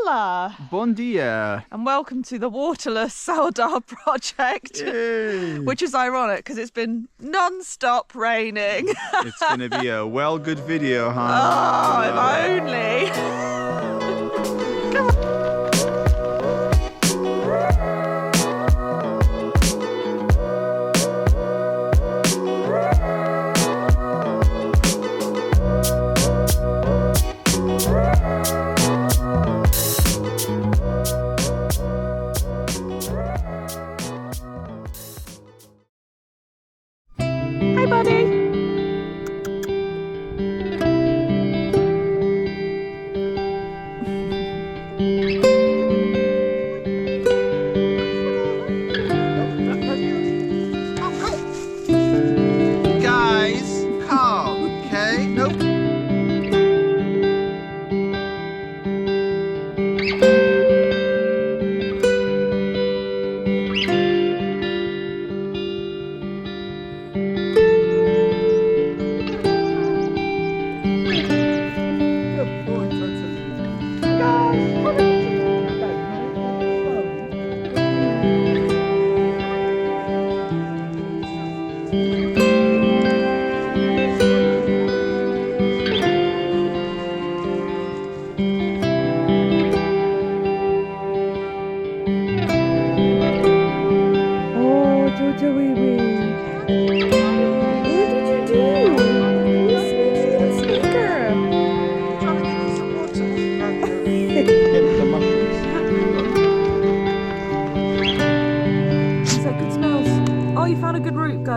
Hola! Bon dia! And welcome to the waterless sourdough project. Yay. Which is ironic because it's been non-stop raining. It's gonna be a well good video, huh? Oh, if only! Come on. Hey, buddy. Guys, calm, okay? Nope.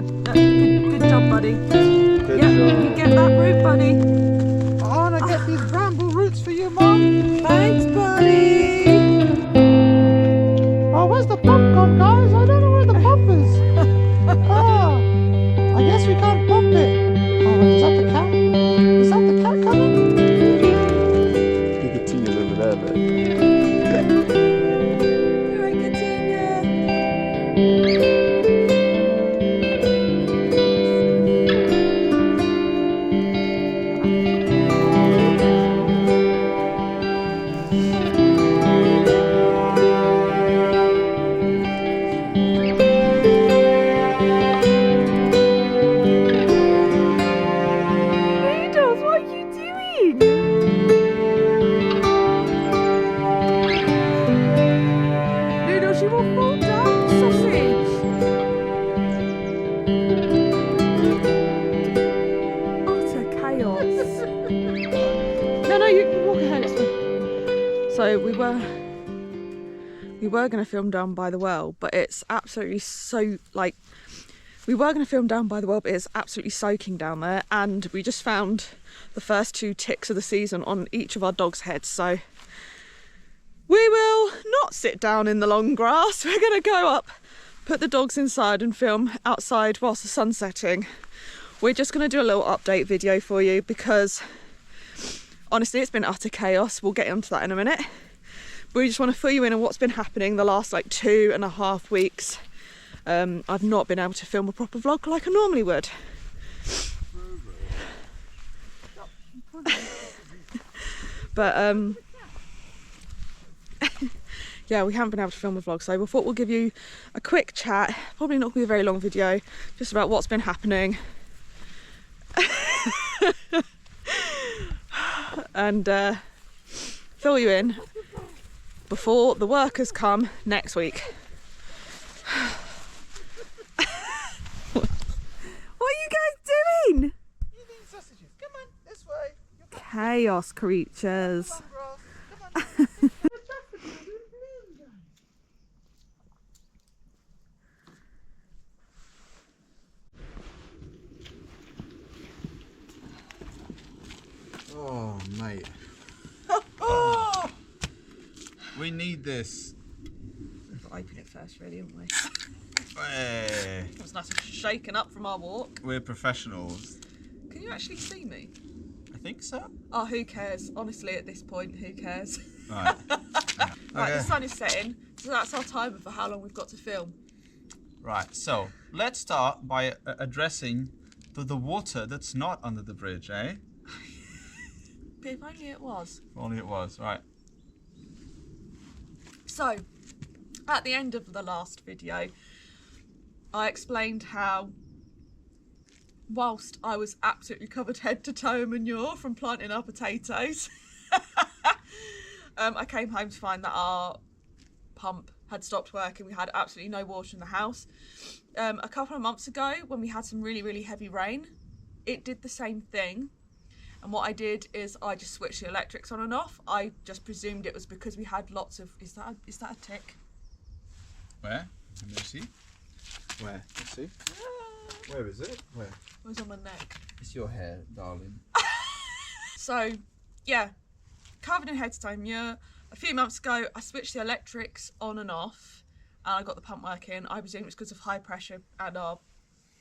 Good job, buddy. Good Yeah, job. you get that root, buddy. I want to get these bramble roots for you, Mum. Thanks, buddy. Oh, where's the pump gone, guys? I don't know where the pump is. I guess we can't pump it. Oh, wait, is that the cat? Is that the cat coming? Nicotina's over there, mate. All right, Katina. She will fall down, sausage. Utter chaos. No, you can walk ahead. It's fine. So we were going to film down by the well, but it's absolutely we were going to film down by the well, but it's absolutely soaking down there. And we just found the first 2 ticks of the season on each of our dogs' heads. So we will not sit down in the long grass. We're going to go up, put the dogs inside and film outside whilst the sun's setting. We're just going to do a little update video for you because honestly it's been utter chaos. We'll get into that in a minute. But we just want to fill you in on what's been happening the last 2.5 weeks. I've not been able to film a proper vlog like I normally would. But yeah, we haven't been able to film a vlog, so we thought we'll give you a quick chat, probably not going to be a very long video, just about what's been happening and fill you in before the workers come next week. What are you guys doing? You need sausages. Come on, this way. Chaos creatures. Come on. Oh, mate. Oh. We need this. We've got to open it first, really, haven't we? Hey. It was nice and shaken up from our walk. We're professionals. Can you actually see me? I think so. Oh, who cares? Honestly, at this point, who cares? Right. Right, Okay. the sun is setting, so that's our timer for how long we've got to film. Right, so let's start by addressing the water that's not under the bridge, eh? But if only it was. If only it was, right. So, at the end of the last video, I explained how, whilst I was absolutely covered head to toe in manure from planting our potatoes, I came home to find that our pump had stopped working. We had absolutely no water in the house. A couple of months ago, when we had some really, really heavy rain, it did the same thing. And what I did is I just switched the electrics on and off. I just presumed it was because we had lots of... Is that a tick? Where? Let me see. Where? Let's see. Where is it? Where? It was on my neck. It's your hair, darling. So, yeah, covered in head to toe manure. A few months ago, I switched the electrics on and off, and I got the pump working. I presume it's because of high pressure, and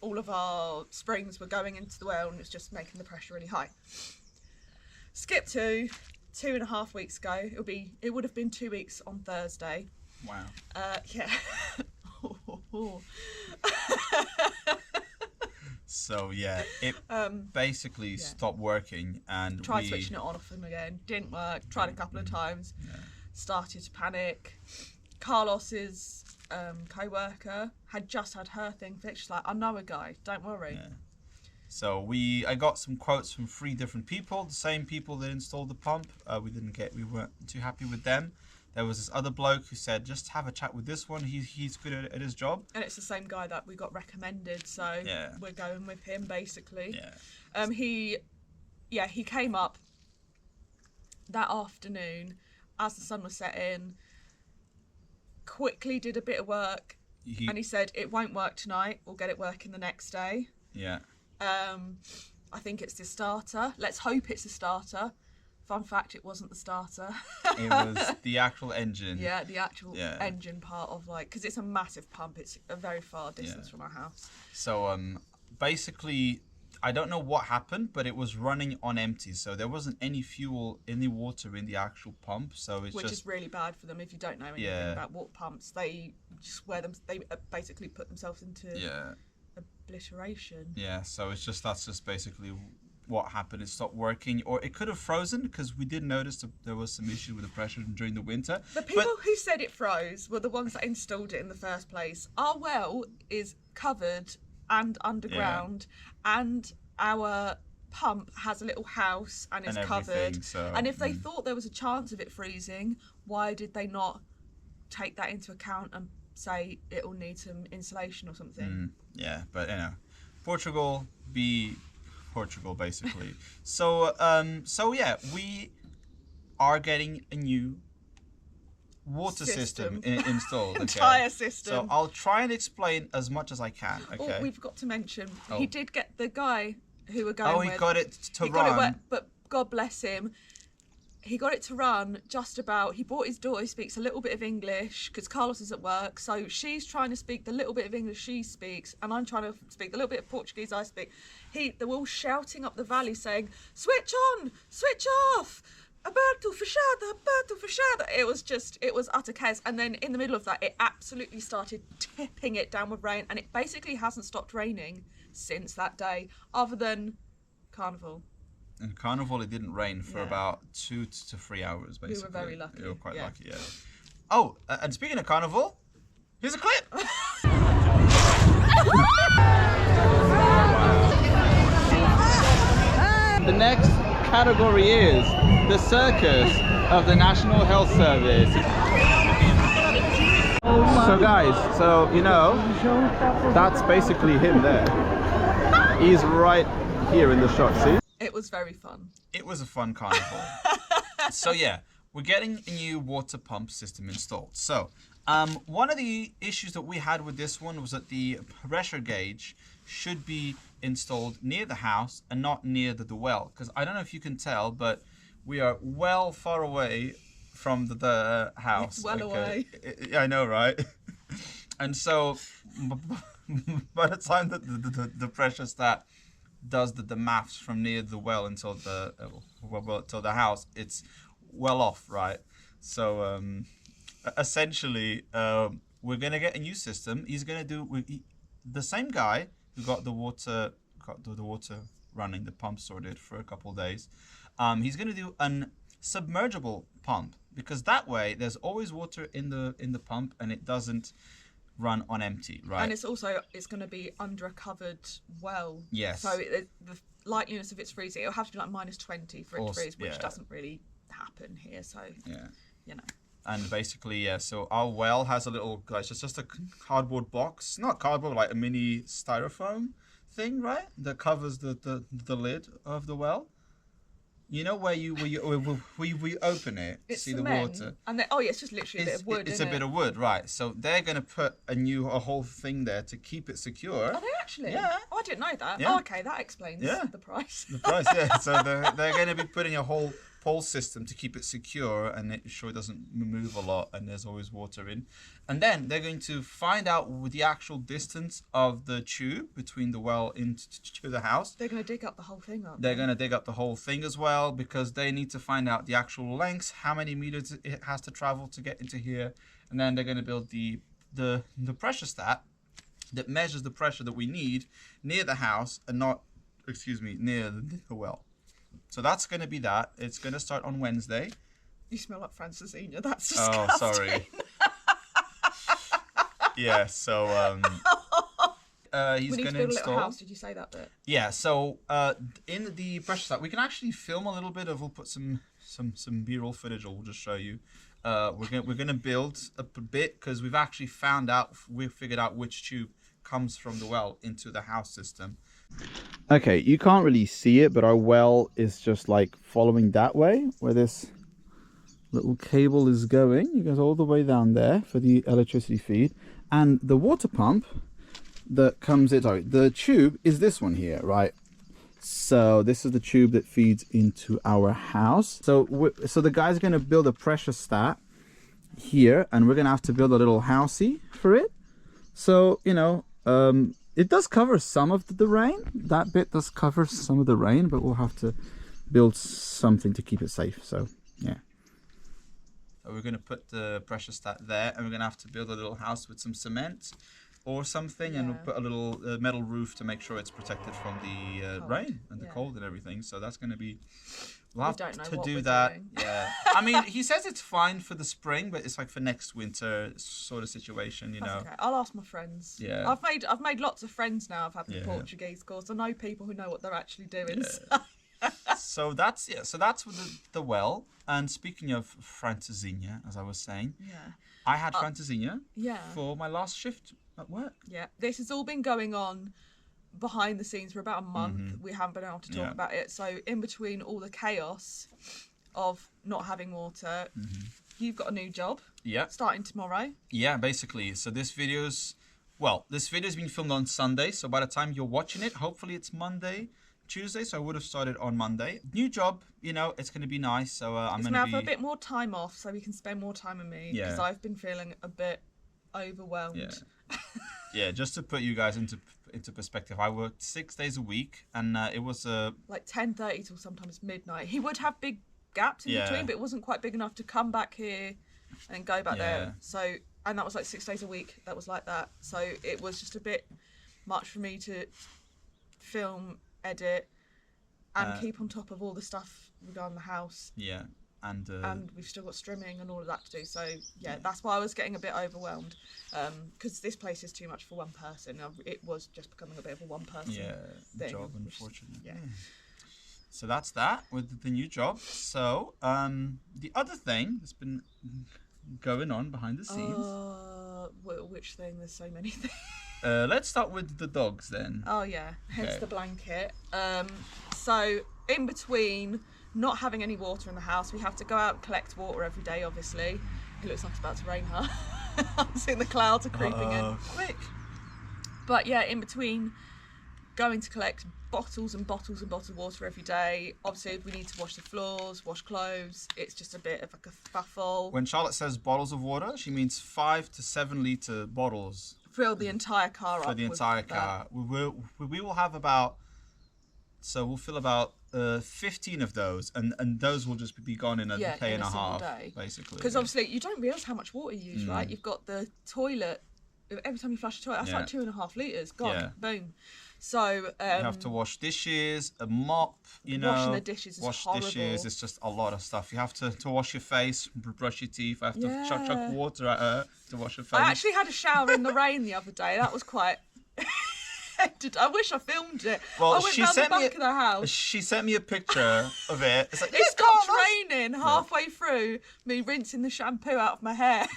all of our springs were going into the well, and it's just making the pressure really high. Skip to 2.5 weeks ago. It would have been 2 weeks on Thursday. Wow. Yeah. So yeah, it basically stopped working, and tried switching it on off and again. Didn't work. Tried a couple of times. Yeah. Started to panic. Carlos's co-worker had just had her thing fixed. She's like, I know a guy. Don't worry. Yeah. So I got some quotes from 3 different people, the same people that installed the pump. We weren't too happy with them. There was this other bloke who said, just have a chat with this one. He's good at his job. And it's the same guy that we got recommended, so we're going with him basically. Yeah. He came up that afternoon as the sun was setting, quickly did a bit of work, and he said, it won't work tonight, we'll get it working the next day. Yeah. I think it's the starter. Let's hope it's the starter. Fun fact, it wasn't the starter. It was the actual engine. Yeah, the actual engine part of because it's a massive pump. It's a very far distance from our house. So basically, I don't know what happened, but it was running on empty. So there wasn't any fuel, any water in the actual pump. So it's Which is really bad for them if you don't know anything about water pumps. They just they basically put themselves into obliteration. Yeah, so that's just basically what happened. It stopped working, or it could have frozen, because we did notice that there was some issue with the pressure during the winter. The people who said it froze were the ones that installed it in the first place. Our well is covered and underground, and our pump has a little house and is covered. So, and if they thought there was a chance of it freezing, why did they not take that into account and say it'll need some insulation or something? Yeah, but Portugal basically. So we are getting a new water system installed. Entire system. So I'll try and explain as much as I can. Okay. Oh, we've got to mention he did get the guy who we're going with. Oh, he got it to run. Got it wet, but God bless him. He got it to run just about. He brought his daughter who speaks a little bit of English because Carlos is at work. So she's trying to speak the little bit of English she speaks, and I'm trying to speak the little bit of Portuguese I speak. They were all shouting up the valley saying, switch on, switch off, aberto, fechada. It was utter chaos. And then in the middle of that, it absolutely started tipping it down with rain. And it basically hasn't stopped raining since that day, other than Carnival. In Carnival, it didn't rain for about 2 to 3 hours, basically. We were very lucky. We were quite lucky, yeah. Oh, and speaking of Carnival, here's a clip. The next category is the circus of the National Health Service. So guys, that's basically him there. He's right here in the shot, see? It was very fun. It was a fun carnival. So yeah, we're getting a new water pump system installed. So one of the issues that we had with this one was that the pressure gauge should be installed near the house and not near the well. Because I don't know if you can tell, but we are well far away from the house. It's well away. I know, right? And so by the time that the pressure stat does the maths from near the well until the house, it's well off, right? So essentially, we're gonna get a new system. He's gonna do the same guy who got the water running, the pump sorted for a couple of days. He's gonna do an submergible pump, because that way there's always water in the pump and it doesn't run on empty, right? And it's going to be under a covered well. Yes. So the likeliness of it's freezing, it'll have to be like -20 for it to freeze, which doesn't really happen here. So you know. And basically, so our well has a little, guys, it's just a cardboard box, not cardboard, like a mini styrofoam thing, right? That covers the lid of the well. You know where we open it, it's see cement, the water. And it's just literally a bit of wood. It's a bit of wood, right? So they're gonna put a whole thing there to keep it secure. Are they actually? Yeah. Oh, I didn't know that. Yeah. Oh, okay, that explains the price. The price, yeah. So they're gonna be putting a whole pole system to keep it secure and make sure it doesn't move a lot and there's always water in. And then they're going to find out with the actual distance of the tube between the well into the house. They're going to dig up the whole thing, aren't They're going to dig up the whole thing as well, because they need to find out the actual lengths, how many meters it has to travel to get into here. And then they're going to build the pressure stat that measures the pressure that we need near the house and not, near the well. So that's going to be that. It's going to start on Wednesday. You smell like Francesinha. That's disgusting. Oh, sorry. Yeah, so he's going to build install. A little house. Did you say that bit? Yeah, so in the pressure stat, we can actually film a little bit of. We'll put some B-roll footage, or we'll just show you. We're gonna build a bit because we've figured out which tube comes from the well into the house system. Okay, you can't really see it, but our well is just like following that way where this little cable is going. It goes all the way down there for the electricity feed. And the water pump that comes in, the tube is this one here, right? So this is the tube that feeds into our house. So the guy's going to build a pressure stat here, and we're going to have to build a little housey for it. So, it does cover some of the rain. That bit does cover some of the rain, but we'll have to build something to keep it safe. So, yeah. So we're going to put the pressure stat there, and we're going to have to build a little house with some cement or something, and we'll put a little metal roof to make sure it's protected from the rain and the cold and everything. So that's going to be... We'll have to do that. Doing. Yeah. I mean, he says it's fine for the spring, but it's like for next winter sort of situation, That's okay. I'll ask my friends. Yeah. I've made lots of friends now. I've had the Portuguese course. I know people who know what they're actually doing. Yeah. So that's with the well. And speaking of Francesinha, as I was saying, I had Francesinha for my last shift at work. Yeah. This has all been going on behind the scenes for about a month. We haven't been able to talk about it. So in between all the chaos of not having water, you've got a new job. Yeah. Starting tomorrow. Yeah, basically. So this video's been filmed on Sunday. So by the time you're watching it, hopefully it's Tuesday. So I would have started on Monday. New job, it's going to be nice. So I'm going to have a bit more time off so we can spend more time with me. Yeah. Because I've been feeling a bit overwhelmed. Yeah. Yeah, just to put you guys into perspective, I worked 6 days a week, and it was like 10:30 till sometimes midnight. He would have big gaps in between, but it wasn't quite big enough to come back here and go back there. So, and that was like 6 days a week. That was like that. So it was just a bit much for me to film, edit, and keep on top of all the stuff regarding the house. Yeah. And we've still got strimming and all of that to do. So that's why I was getting a bit overwhelmed, because this place is too much for one person. It was just becoming a bit of a one-person thing, job, unfortunately. Yeah. So that's that with the new job. So the other thing that's been going on behind the scenes. Which thing? There's so many things. Let's start with the dogs then. Oh yeah, hence the blanket. So in between not having any water in the house, we have to go out and collect water every day, obviously. It looks like it's about to rain, huh? I'm seeing the clouds are creeping in. Quick! But yeah, in between going to collect bottles and bottles and bottles of water every day, obviously we need to wash the floors, wash clothes. It's just a bit of like a fuffle. When Charlotte says bottles of water, she means 5 to 7 litre bottles. Fill the entire car up. For the entire car. We will have we'll fill about 15 of those, and those will just be gone in a day and a half, basically. Because obviously you don't realise how much water you use, right? You've got the toilet. Every time you flush the toilet, that's like 2.5 litres. Gone. Boom. So You have to wash dishes, a mop, washing the dishes is wash horrible. dishes. It's just a lot of stuff. You have to wash your face, brush your teeth. I have to chuck Yeah. water at her to wash her face. I actually had a shower in the rain the other day. That was quite. I wish I filmed it. Well, I went she round the sent back me of the house. She sent me a picture of it. It's like, It stopped raining halfway through me rinsing the shampoo out of my hair.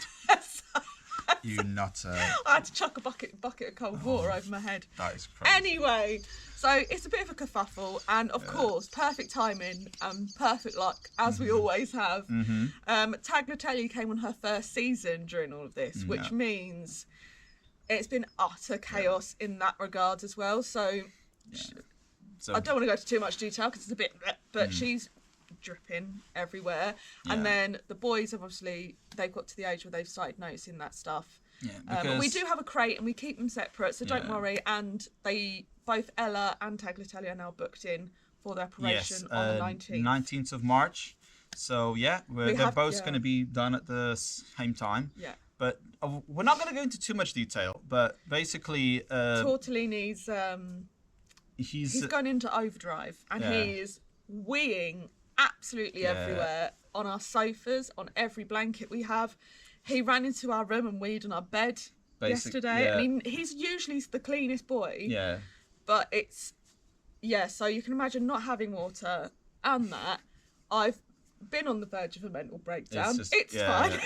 You nutter. I had to chuck a bucket of cold water over my head. That is crazy. Anyway, so it's a bit of a kerfuffle, and of course, perfect timing and perfect luck, as we always have. Tagliatelle came on her first season during all of this, which means it's been utter chaos in that regard as well. So So I don't want to go into too much detail because it's a bit, but she's dripping everywhere. Yeah. And then the boys have obviously, they've got to the age where they've started noticing that stuff. Yeah, But we because- do have a crate and we keep them separate, so don't Yeah. worry. And both Ella and Tagliatelle are now booked in for their operation on the 19th. 19th of March. So they're both going to be done at the same time. Yeah. But we're not going to go into too much detail. But basically, Tortellini's, he's he's gone into overdrive and Yeah. he is weeing absolutely everywhere, on our sofas, on every blanket we have. He ran into our room and weed on our bed yesterday. yeah. I mean, he's usually the cleanest boy, yeah. but it's, so you can imagine not having water and that. I've been on the verge of a mental breakdown. It's fine.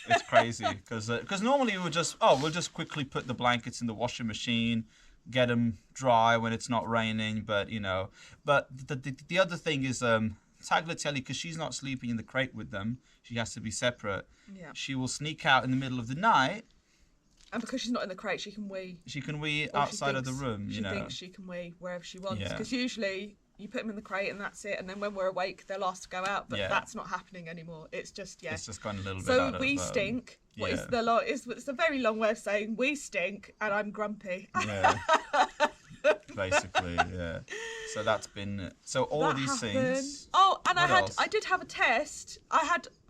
It's crazy because normally we'll just quickly put the blankets in the washing machine, get them dry when it's not raining. But the other thing is Tagliatelle, because she's not sleeping in the crate with them, she has to be separate. Yeah. She will sneak out in the middle of the night. And because she's not in the crate, she can wee. She can wee or outside of the room. She thinks she can wee wherever she wants. Yeah. Because usually you put them in the crate and that's it. And then when we're awake, they'll ask to go out. But that's not happening anymore. It's just, It's just gone a little bit So out of... we stink. What is yeah. it's a very long way of saying we stink and I'm grumpy. Yeah. Basically, yeah. So that's been... So all That of these happened. things... Oh, and What else? I did have a test.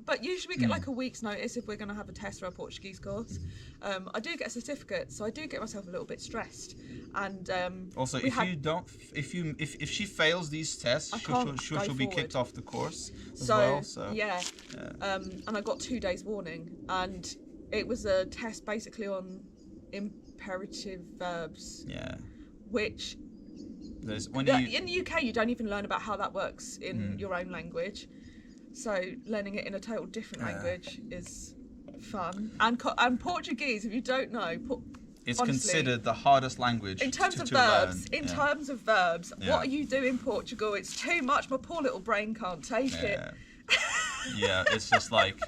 But usually we get like a week's notice if we're going to have a test or a Portuguese course. I do get a certificate, so I do get myself a little bit stressed. And Also, if she fails these tests, she'll be kicked off the course as well. So yeah. And I got 2 days warning, and it was a test basically on imperative verbs, yeah. which There's when in the UK you don't even learn about how that works in your own language. So learning it in a total different language is fun. And Portuguese, if you don't know, it's honestly, considered the hardest language in terms to of learn. verbs. In terms of verbs, Yeah. what are you doing, Portugal? It's too much. My poor little brain can't take it. Yeah, it's just like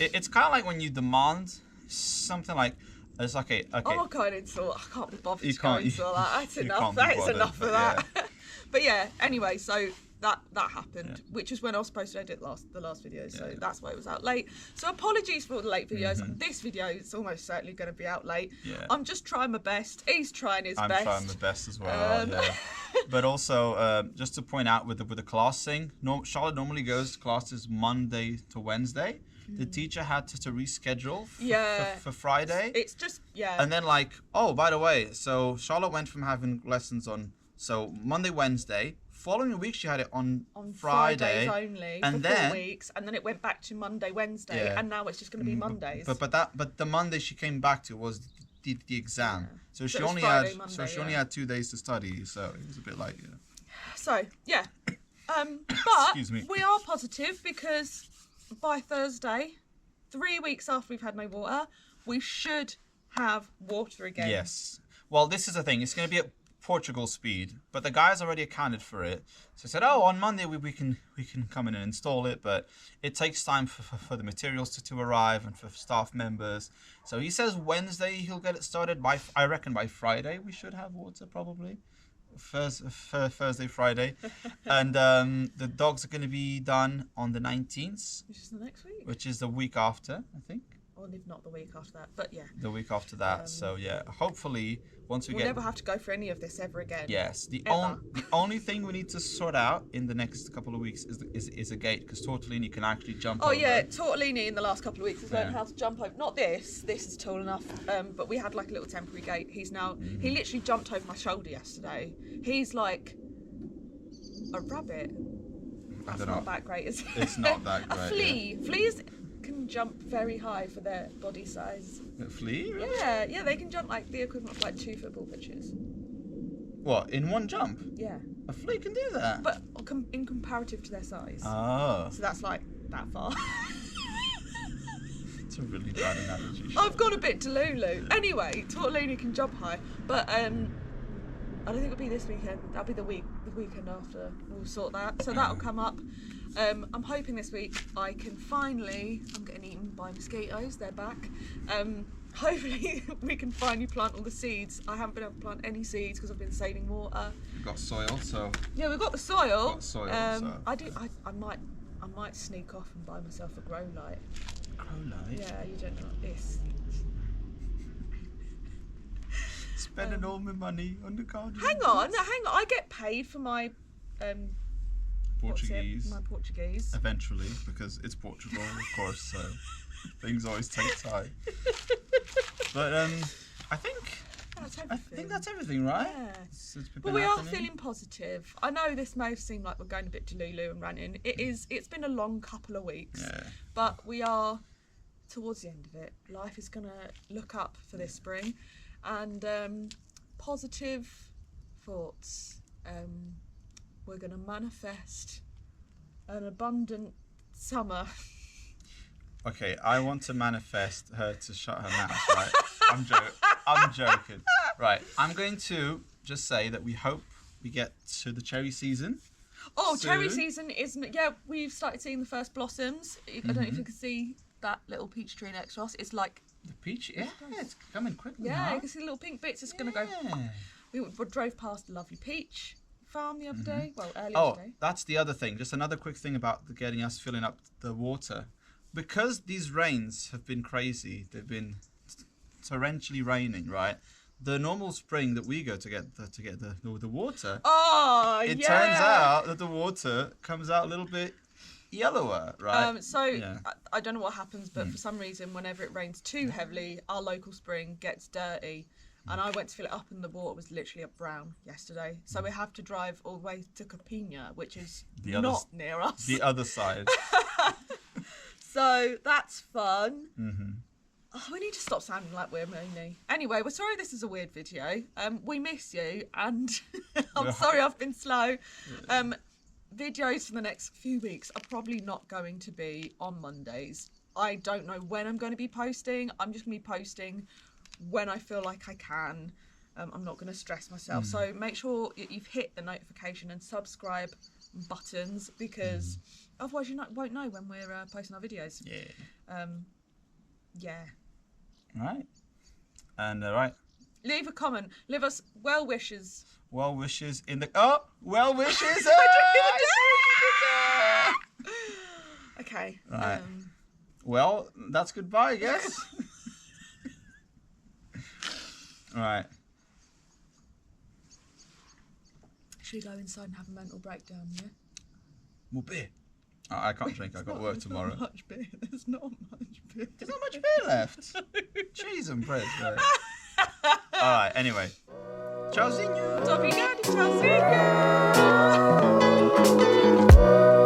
it's kind of like when you demand something like it's like okay. Oh, I can't insult. I can't be bothered You to go can't- into all that. That's you enough. can't be That is bothered, enough of but that. But yeah, anyway, so that happened, which is when I was supposed to edit the last video, so that's why it was out late. So apologies for all the late videos. This video is almost certainly going to be out late. Yeah. I'm just trying my best. He's trying his I'm best. trying my best as well. Yeah. But also, just to point out with the class thing, Charlotte normally goes to classes Monday to Wednesday. The teacher had to reschedule for Friday. It's just And then oh, by the way, so Charlotte went from having lessons on Monday, Wednesday. Following week she had it on Friday Fridays only and for then 4 weeks, and then it went back to Monday, Wednesday, and now it's just going to be Mondays. But the Monday she came back to was the exam. So she it was only Friday, had Monday, she only had 2 days to study. So it was a bit like So yeah, but Excuse me. we are positive because by Thursday, 3 weeks after we've had no water, we should have water again. Yes. Well, this is the thing. It's going to be at Portugal speed, but the guys already accounted for it. So I said, "Oh, on Monday we can come in and install it, but it takes time for the materials to arrive and for staff members." So he says Wednesday he'll get it started. I reckon by Friday we should have water probably. Thursday, Friday, and the dogs are going to be done on the 19th, Which is the next week. which is the week after, I think. or if not the week after that. But yeah, The week after that. So yeah, hopefully once we we'll get. never have to go for any of this ever again. Yes, the Ever. only thing we need to sort out in the next couple of weeks is a gate, because Tortellini can actually jump Oh over. yeah, Tortellini in the last couple of weeks has learned Yeah. how to jump over. Not this. This is tall enough. But we had like a little temporary gate. He's now. He literally jumped over my shoulder yesterday. He's like a rabbit. That's don't not know. that great, is it? It's not that A great, flea. Fleas can jump very high for their body size. A flea? Really? Yeah, they can jump like the equivalent of like 2 football pitches. What, in one jump? Yeah, A flea can do that? but in comparative to their size. Oh, So that's like that far. it's a really bad analogy. I've gone a bit Delulu. Anyway, Tortellini can jump high, but I don't think it'll be this weekend. That'll be the weekend after. We'll sort that. So that'll come up. I'm hoping this week I can finally. I'm getting eaten by mosquitoes. They're back. Hopefully we can finally plant all the seeds. I haven't been able to plant any seeds because I've been saving water. We've got soil, so Yeah, we've got the soil. Got soil, so- I might sneak off and buy myself a grow light. grow light. Yeah, you don't know what this. Spending all my money on the garden. Hang on. I get paid for my what's it? Portuguese. My Portuguese. Eventually, because it's Portugal, of course, so things always take time. But I think That's I everything. think that's everything, right? Yeah. It's been But we are happening. feeling positive. I know this may seem like we're going a bit Delulu and ranting. It's been a long couple of weeks. Yeah. But we are towards the end of it. Life is going to look up for this spring. And positive thoughts. We're going to manifest an abundant summer. Okay, I want to manifest her to shut her mouth, right? I'm joking. Right, I'm going to just say that we hope we get to the cherry season. Oh, cherry soon. season is... Yeah, we've started seeing the first blossoms. I don't know if you can see that little peach tree next to us. It's like... The peach, yeah, it's coming quickly. Yeah, huh? you can see the little pink bits. It's going to go... Yeah. We drove past a lovely peach farm the other day. Well, earlier Oh, today. that's the other thing. Just another quick thing about getting us filling up the water. Because these rains have been crazy, they've been torrentially raining, right? The normal spring that we go to get the water, Oh, it yeah. turns out that the water comes out a little bit yellower, right? So Yeah. I don't know what happens, but for some reason, whenever it rains too heavily, our local spring gets dirty. And I went to fill it up, and the water was literally brown yesterday. So we have to drive all the way to Capina, which is The other not near us. The other side. So that's fun. Mm-hmm. Oh, we need to stop sounding like we're moany. Anyway, we're sorry this is a weird video. We miss you, and I'm sorry I've been slow. Videos for the next few weeks are probably not going to be on Mondays. I don't know when I'm going to be posting. I'm just going to be posting when I feel like I can. I'm not going to stress myself. So make sure you've hit the notification and subscribe buttons, because otherwise you won't know when we're posting our videos. Yeah. Yeah. Right. And right. Leave a comment. Leave us well wishes. Well wishes in the well wishes. Okay. Right. Well, that's goodbye, I guess. Right. Should we go inside and have a mental breakdown? Yeah. More beer. Oh, I can't drink. I've got work tomorrow. Not much beer. There's not much beer. There's not much beer left. Cheese and bread. Right. All right. Anyway. Tchauzinho. Obrigado, tchauzinho.